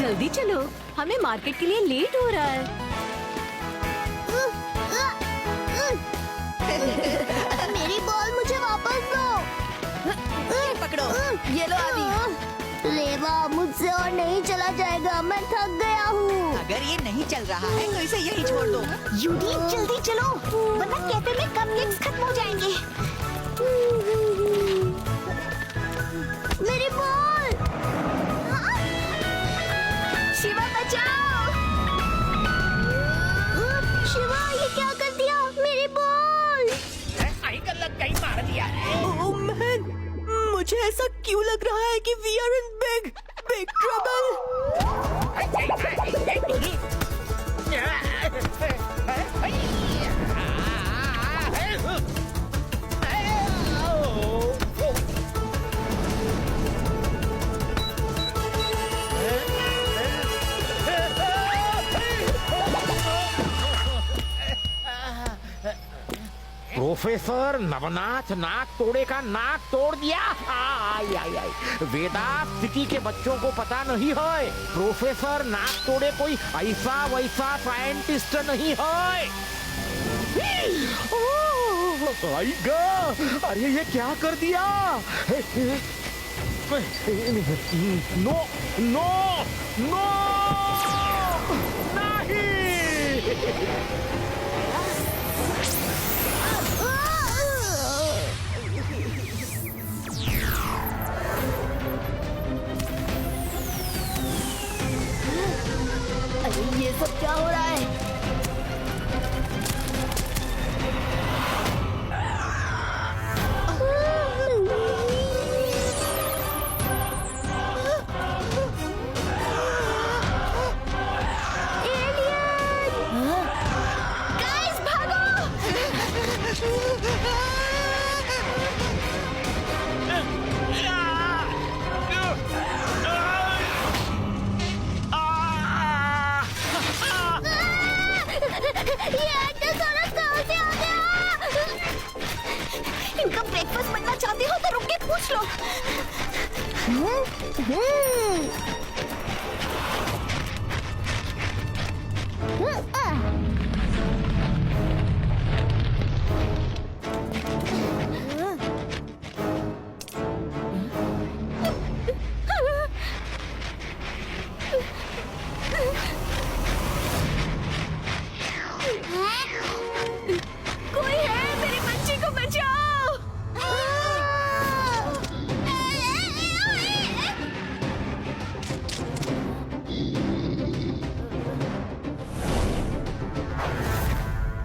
जल्दी चलो, हमें मार्केट के लिए लेट हो रहा है। मेरी बॉल मुझे वापस दो। पकड़ो, ये लो आदि। लेवा, मुझसे और नहीं चला जाएगा, मैं थक गया हूँ। अगर ये नहीं चल रहा है तो इसे यही छोड़ दो। यूडी, जल्दी चलो, वरना कैफे में कपकेक्स खत्म हो जाएंगे। मेरी बॉल! शिवा बचाओ! शिवा, ये क्या कर दिया? मेरी बॉल! साइकिल लग गई, मार दिया। ओह मैन, मुझे ऐसा क्यों लग रहा है कि we are in big trouble. Professor Navnath Naktode का नाक तोड़ दिया। आई आई आई, वेदांत सिटी के बच्चों को पता नहीं है, प्रोफेसर नाक तोड़े कोई ऐसा वैसा साइंटिस्ट नहीं है। आई गा, अरे ये क्या कर दिया? नो नो नो नहीं। अरे ये सब क्या हो रहा है? गाइस, भागो! ये एंटोसॉरस कहाँ से आ गया? इनका ब्रेकफास्ट बनना चाहते हो तो रुक के पूछ लो। कोई है, मेरी बच्ची को बचाओ!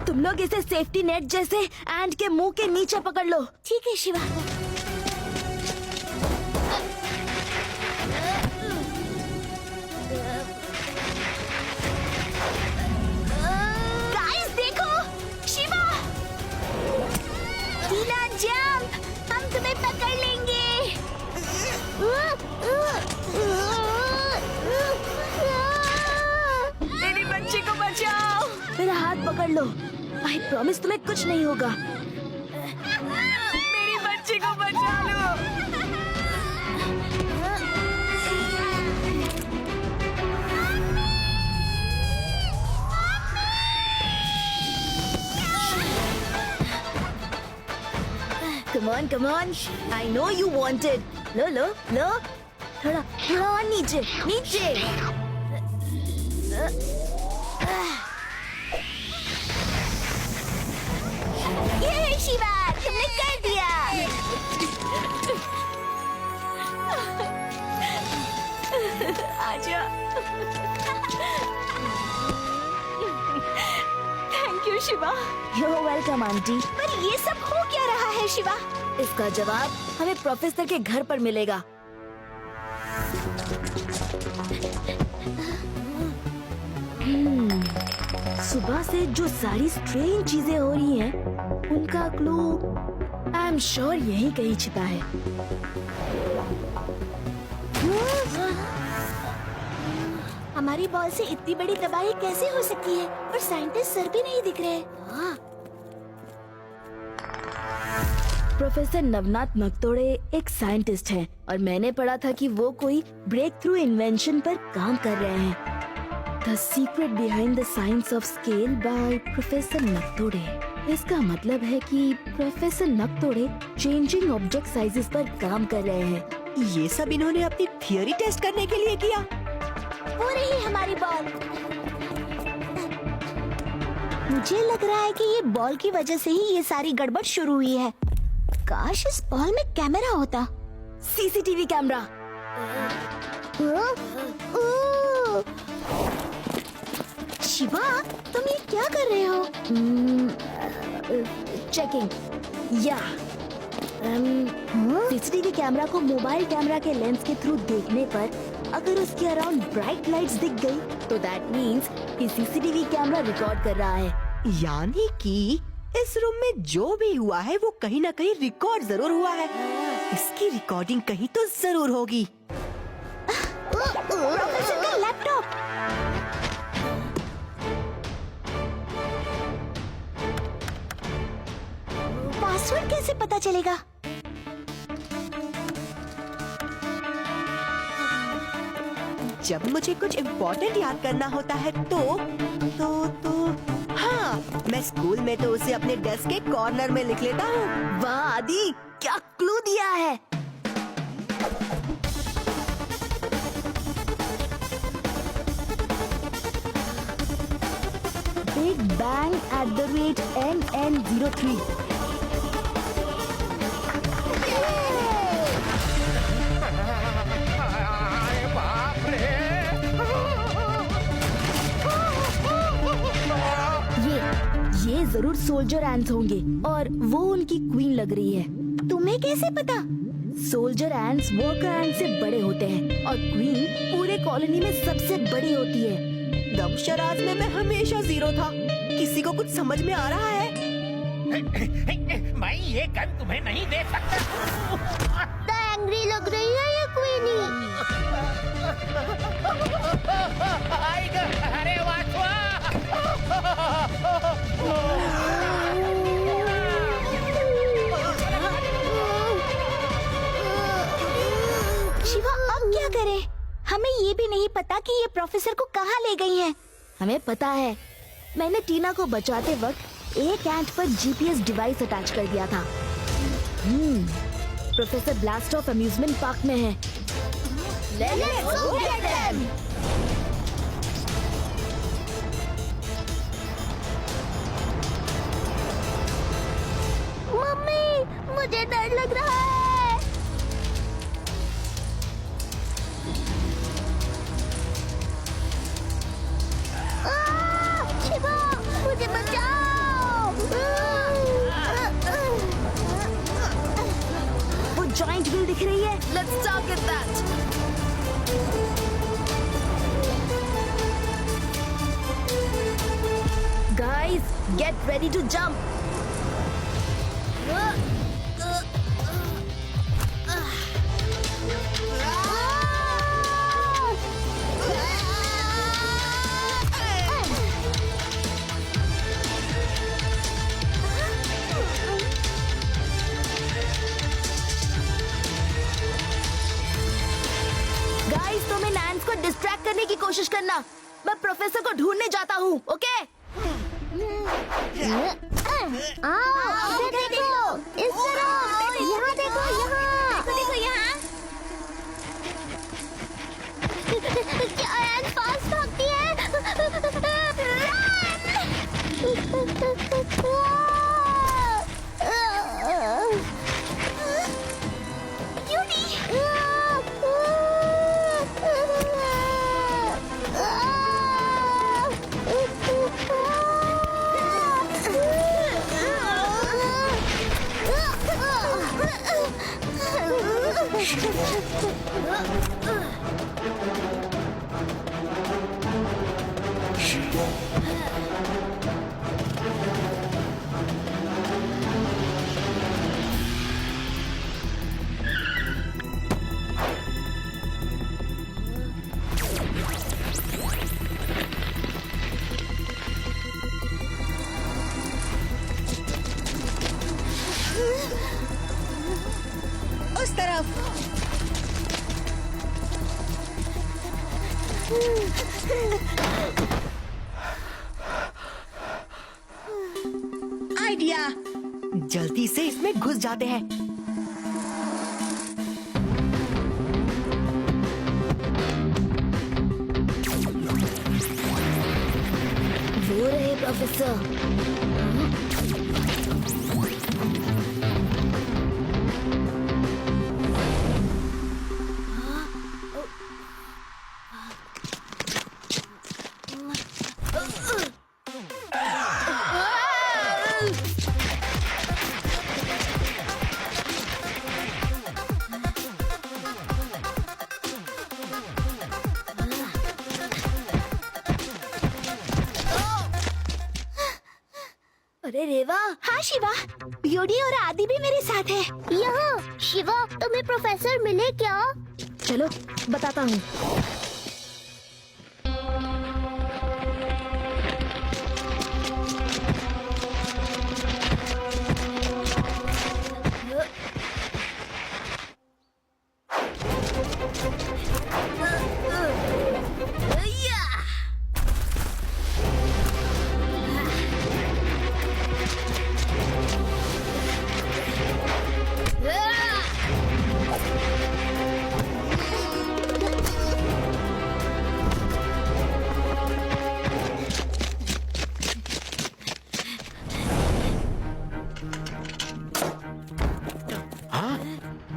तुम लोग इसे सेफ्टी नेट जैसे एंड के मुंह के नीचे पकड़ लो। ठीक है शिवा। गाइस देखो, शिवा! टीना जंप, हम तुम्हें पकड़ लेंगे। मेरी बच्ची को बचाओ। मेरा हाथ पकड़ लो। आई प्रॉमिस तुम्हें कुछ नहीं होगा। मेरी बच्ची को बचा लो। Come on. I know you wanted. लो. थोड़ा और नीचे. ये शिवा, तुमने कर दिया। आजा। Thank you Shiva. You're welcome, aunty. पर ये सब हो क्या रहा है शिवा? इसका जवाब हमें प्रोफेसर के घर पर मिलेगा। सुबह से जो सारी स्ट्रेंज चीजें हो रही हैं, उनका क्लू आई एम श्योर यहीं कहीं छिपा है। हमारी बॉल से इतनी बड़ी तबाही कैसे हो सकती है? और साइंटिस्ट सर भी नहीं दिख रहे। प्रोफेसर नवनाथ नकतोड़े एक साइंटिस्ट हैं और मैंने पढ़ा था कि वो कोई ब्रेक थ्रू इन्वेंशन पर काम कर रहे हैं। The secret behind the science of scale by professor Naktode. इसका मतलब है कि professor Naktode changing object sizes पर काम कर रहे हैं। ये सब इन्होंने अपनी थियरी टेस्ट करने के लिए किया। हो रही हमारी बॉल। मुझे लग रहा है कि ये बॉल की वजह से ही ये सारी गड़बड़ शुरू हुई है। काश इस बॉल में कैमरा होता। CCTV camera. शिवा, तुम ये क्या कर रहे हो? चेकिंग। या सीसीटीवी कैमरा को मोबाइल कैमरा के लेंस के थ्रू देखने पर अगर उसके अराउंड ब्राइट लाइट्स दिख गई तो दैट मीन्स कि सीसीटीवी कैमरा रिकॉर्ड कर रहा है। यानी कि इस रूम में जो भी हुआ है वो कहीं ना कहीं रिकॉर्ड जरूर हुआ है। इसकी रिकॉर्डिंग कहीं तो जरूर होगी। प्रोफेसर का लैपटॉप। पासवर्ड कैसे पता चलेगा? जब मुझे कुछ इम्पोर्टेंट याद करना होता है तो हाँ, मैं स्कूल में तो उसे अपने डेस्क के कॉर्नर में लिख लेता हूँ। वाह आदि, क्या क्लू दिया है। Big bang @NN03। अरे बाप रे! ये जरूर सोल्जर एंड्स होंगे और वो उनकी क्वीन लग रही है। तुम्हें कैसे पता? सोल्जर एंड्स वर्कर एंड से बड़े होते हैं और क्वीन पूरे कॉलोनी में सबसे बड़ी होती है। दम शराज में मैं हमेशा जीरो था। किसी को कुछ समझ में आ रहा है? मैं ये गन तुम्हें नहीं दे सकता। एंग्री लग रही है ये क्वीनी। अरे शिवा, अब क्या करें? हमें ये भी नहीं पता कि ये प्रोफेसर को कहाँ ले गई हैं। हमें पता है, मैंने टीना को बचाते वक्त एक एंट पर जीपीएस डिवाइस अटैच कर दिया था। Professor blast of amusement park में है। Let's go get them! Mummy, मुझे डर लग रहा है। शिवा, मुझे बचाओ। वो जॉइंट व्हील दिख रही है। Let's target that. Guys, get ready to jump. Guys, तुम इन एंड्स को डिस्ट्रैक्ट करने की कोशिश करना। मैं प्रोफेसर को ढूंढने जाता हूँ, ओके? देखो, इस तरफ, यहाँ देखो, यहाँ। देखो यहाँ। क्या एंड फास्ट भागती है? तरफ। आइडिया, जल्दी से इसमें घुस जाते हैं। वो रहे प्रोफेसर। अरे रेवा। हाँ शिवा, ब्यूटी और आदि भी मेरे साथ है। यहाँ शिवा, तुम्हें प्रोफेसर मिले क्या? चलो बताता हूँ।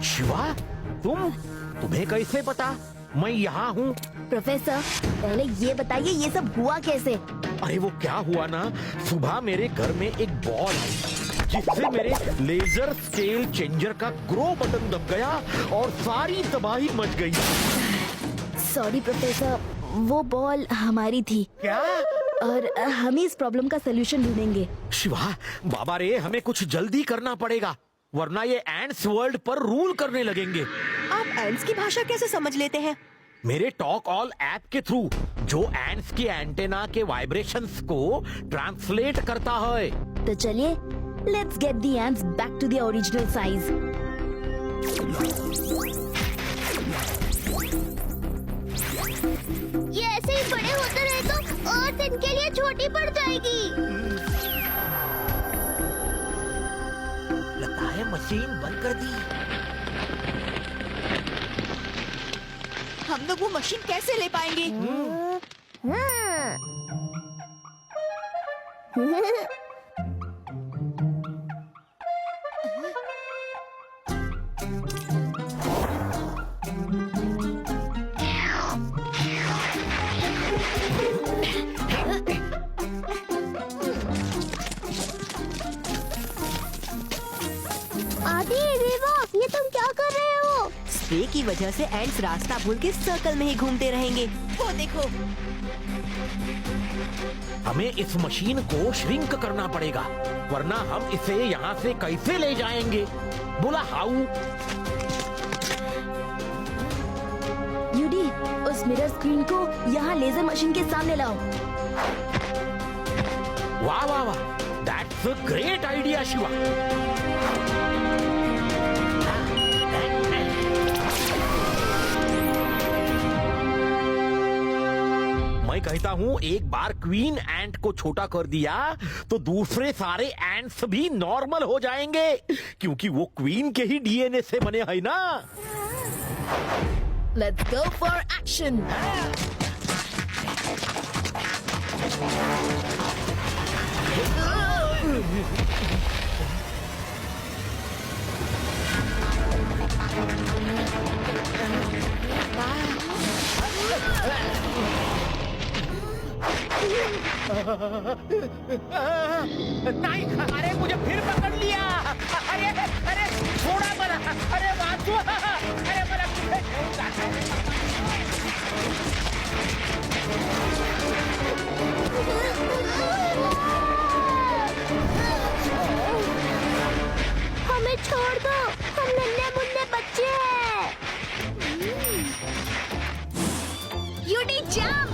शिवा, तुम्हें कैसे पता मैं यहाँ हूँ? प्रोफेसर, पहले ये बताइए ये सब हुआ कैसे? अरे वो क्या हुआ ना, सुबह मेरे घर में एक बॉल आई जिससे मेरे लेजर स्केल चेंजर का ग्रो बटन दब गया और सारी तबाही मच गई। सॉरी प्रोफेसर, वो बॉल हमारी थी। क्या? और हम ही इस प्रॉब्लम का सलूशन ढूंढेंगे। शिवा, बाबा रे, हमें कुछ जल्दी करना पड़ेगा वरना ये एंड्स वर्ल्ड पर रूल करने लगेंगे। आप एंड्स की भाषा कैसे समझ लेते हैं? मेरे टॉक ऑल ऐप के थ्रू, जो एंड्स की एंटेना के वाइब्रेशंस को ट्रांसलेट करता है। तो चलिए, let's get the ants back to the original size. ये ऐसे ही बड़े होते रहे तो अर्थ इनके लिए छोटी पड़ जाएगी। लगता है मशीन बंद कर दी। हम लोग वो मशीन कैसे ले पाएंगे? आदि, रेवा, ये तुम क्या कर रहे हो? स्प्रे की वजह से एंड्स रास्ता भूल के सर्कल में ही घूमते रहेंगे। वो देखो। हमें इस मशीन को श्रिंक करना पड़ेगा वरना हम इसे यहाँ से कैसे ले जाएंगे? बोला हाउ? यूडी, उस मिरर स्क्रीन को यहाँ लेजर मशीन के सामने लाओ। वाह वाह वाह, that's a great idea Shiva. मैं कहता हूँ एक बार क्वीन एंट को छोटा कर दिया तो दूसरे सारे एंट्स भी नॉर्मल हो जाएंगे क्योंकि वो क्वीन के ही डीएनए से बने हैं ना। Let's go for action. नहीं, अरे मुझे फिर पकड़ लिया। अरे अरे छोड़ा मला, अरे वाचवा, अरे मला कुठे घेऊन जाताय? हमें छोड़ दो, हम नन्हे मुन्ने बच्चे हैं। यूडी जंप।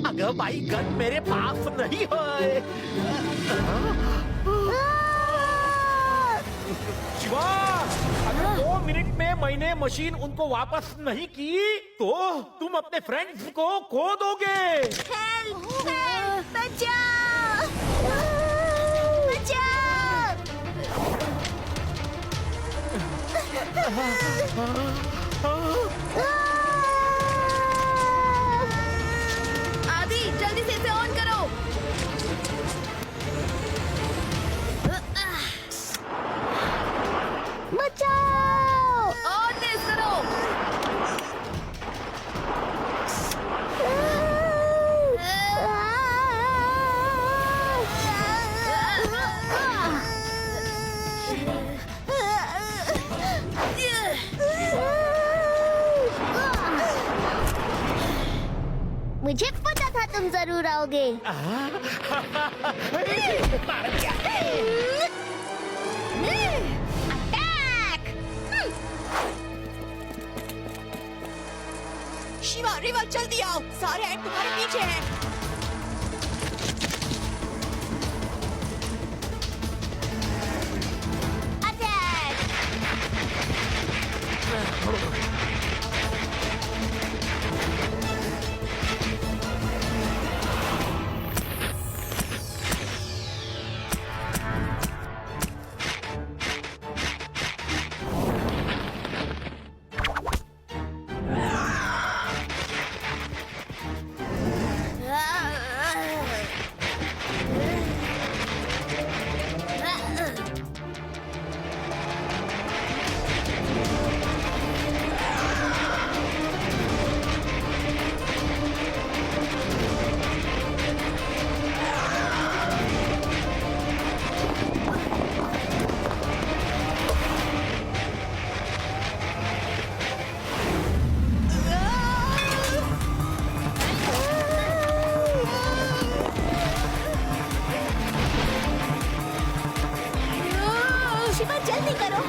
अगर भाई गन मेरे पास नहीं है। शिवा, अगर 2 मिनट में मैंने मशीन उनको वापस नहीं की तो तुम अपने फ्रेंड्स को खो दोगे। आदि जल्दी से इसे ऑन करो। बचाओ! और तेज करो। मुझे पता था तुम जरूर आओगे। अटैक! शिवा, रिवा जल्दी आओ, सारे एंड तुम्हारे पीछे हैं। अटैक! शिवा जल्दी करो।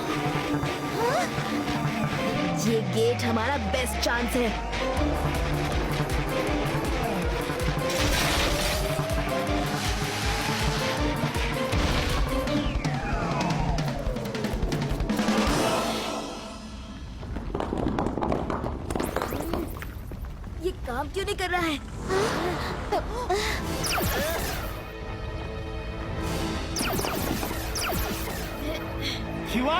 ये गेट हमारा बेस्ट चांस है। ये काम क्यों नहीं कर रहा है? शिवा,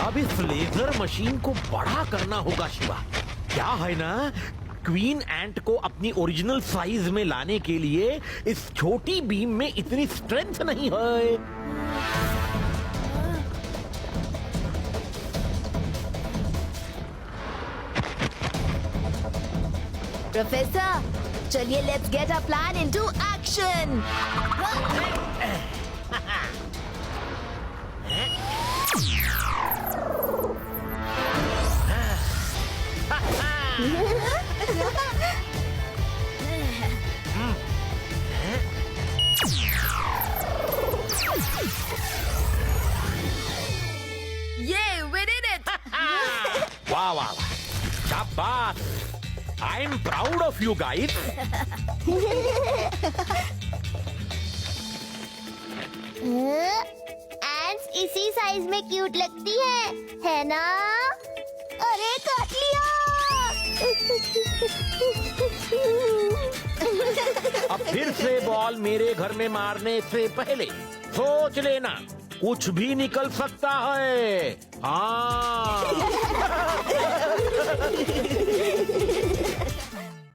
अब इस लेजर मशीन को बड़ा करना होगा शिवा। क्या है ना, क्वीन एंट को अपनी ओरिजिनल साइज में लाने के लिए इस छोटी बीम में इतनी स्ट्रेंथ नहीं है। प्रोफेसर, चलिए let's get a plan into action. ये we did it! वाह वाह वाह, शाबाश! I am proud of you guys. इसी साइज में क्यूट लगती है ना? अरे काट लिया। अब फिर से बॉल मेरे घर में मारने से पहले सोच लेना, कुछ भी निकल सकता है। हाँ